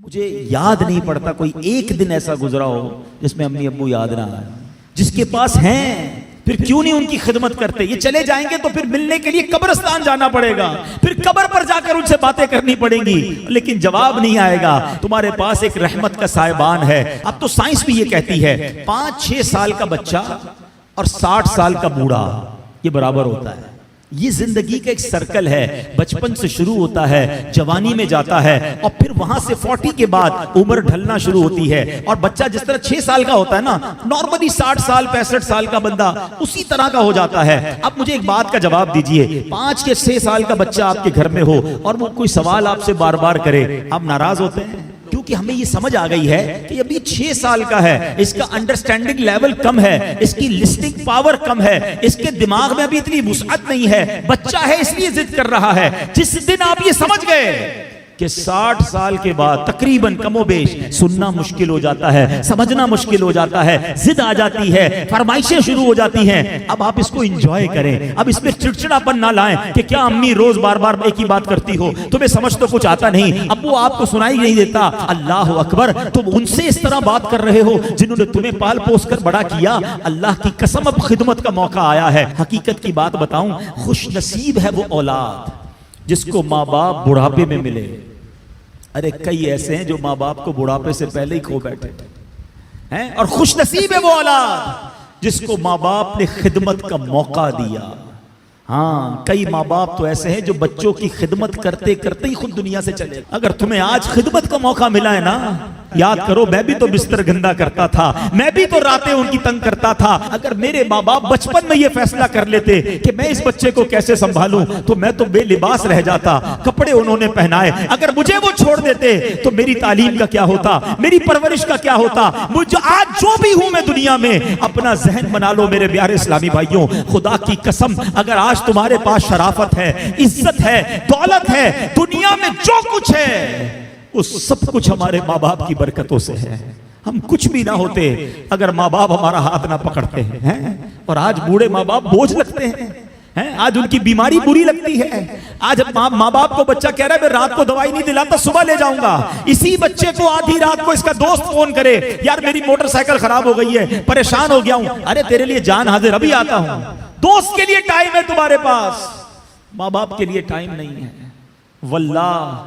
مجھے یاد نہیں پڑتا کوئی ایک دن ایسا گزرا ہو جس میں امی ابو یاد نہ آئے. جس کے پاس ہیں پھر کیوں نہیں ان کی خدمت کرتے؟ یہ چلے جائیں گے تو پھر ملنے کے لیے قبرستان جانا پڑے گا, پھر قبر پر جا کر ان سے باتیں کرنی پڑیں گی, لیکن جواب نہیں آئے گا. تمہارے پاس ایک رحمت کا سائبان ہے. اب تو سائنس بھی یہ کہتی ہے 5-6 سال کا بچہ اور 60 سال کا بوڑھا یہ برابر ہوتا ہے. یہ زندگی کا ایک سرکل ہے, بچپن سے شروع ہوتا ہے, جوانی میں جاتا ہے, اور پھر وہاں سے 40 کے بعد عمر ڈھلنا شروع ہوتی ہے. اور بچہ جس طرح 6 سال کا ہوتا ہے نا, نارملی 60 سال 65 سال کا بندہ اسی طرح کا ہو جاتا ہے. اب مجھے ایک بات کا جواب دیجئے, 5 یا 6 سال کا بچہ آپ کے گھر میں ہو اور وہ کوئی سوال آپ سے بار بار کرے, آپ ناراض ہوتے ہیں؟ کیونکہ ہمیں یہ سمجھ آ گئی ہے کہ ابھی 6 سال کا ہے, اس کا انڈرسٹینڈنگ لیول کم ہے, اس کی لسننگ پاور کم ہے, اس کے دماغ میں ابھی اتنی وسعت نہیں ہے, بچہ ہے اس لیے ضد کر رہا ہے. جس دن آپ یہ سمجھ گئے کہ 60 سال کے بعد تقریباً کم و بیش سننا مشکل ہو جاتا ہے, سمجھنا مشکل ہو جاتا ہے, ضد آ جاتی ہے, فرمائشیں شروع ہو جاتی ہیں, اب آپ اس کو انجوائے کریں. اب اس میں چڑچڑاپن نہ لائیں کہ کیا امی روز بار بار ایک ہی بات کرتی ہو, تمہیں سمجھ تو کچھ آتا نہیں, ابو آپ کو سنائی نہیں دیتا. اللہ اکبر, تم ان سے اس طرح بات کر رہے ہو جنہوں نے تمہیں پال پوس کر بڑا کیا. اللہ کی قسم اب خدمت کا موقع آیا ہے. حقیقت کی بات بتاؤں, خوش نصیب ہے وہ اولاد جس کو ماں باپ بڑھاپے میں ملے. ارے کئی ایسے ہیں جو ماں باپ کو بڑھاپے سے پہلے ہی کھو بیٹھے ہیں, اور خوش نصیب ہے وہ اولاد جس کو ماں باپ نے خدمت کا موقع دیا. ہاں, کئی ماں باپ تو ایسے ہیں جو بچوں کی خدمت کرتے کرتے ہی خود دنیا سے چلے. اگر تمہیں آج خدمت کا موقع ملا ہے نا, یاد کرو میں بھی تو بستر گندا کرتا تھا, میں بھی تو راتیں ان کی تنگ کرتا تھا. اگر میرے ماں باپ بچپن میں یہ فیصلہ کر لیتے کہ میں اس بچے کو کیسے سنبھالوں تو میں تو بے لباس رہ جاتا. کپڑے انہوں نے پہنائے, اگر مجھے وہ چھوڑ دیتے تو میری تعلیم کا کیا ہوتا, میری پرورش کا کیا ہوتا. مجھے آج جو بھی ہوں میں دنیا میں, اپنا ذہن بنا لو میرے پیارے اسلامی بھائیوں, خدا کی قسم اگر آج تمہارے پاس شرافت ہے, عزت ہے, دولت ہے, دنیا میں جو کچھ ہے وہ سب کچھ ہمارے ماں باپ کی برکتوں سے ہے. ہم کچھ بھی نہ ہوتے اگر ماں باپ ہمارا ہاتھ نہ پکڑتے ہیں. اور آج بوڑھے ماں باپ بوجھ لگتے ہیں, آج ان کی بیماری بری لگتی ہے. آج ماں باپ کو بچہ کہہ رہا ہے میں رات کو دوائی نہیں دلاتا, صبح لے جاؤں گا. اسی بچے کو آدھی رات کو اس کا دوست فون کرے, یار میری موٹر سائیکل خراب ہو گئی ہے, پریشان ہو گیا ہوں. ارے تیرے لیے جان حاضر, ابھی آتا ہوں. دوست کے لیے ٹائم ہے تمہارے پاس, ماں باپ کے لیے ٹائم نہیں ہے. واللہ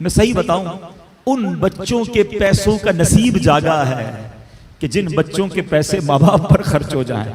میں صحیح بتاؤں, ان بچوں کے پیسوں کا نصیب جاگا ہے کہ جن بچوں کے پیسے ماں باپ پر خرچ ہو جائیں.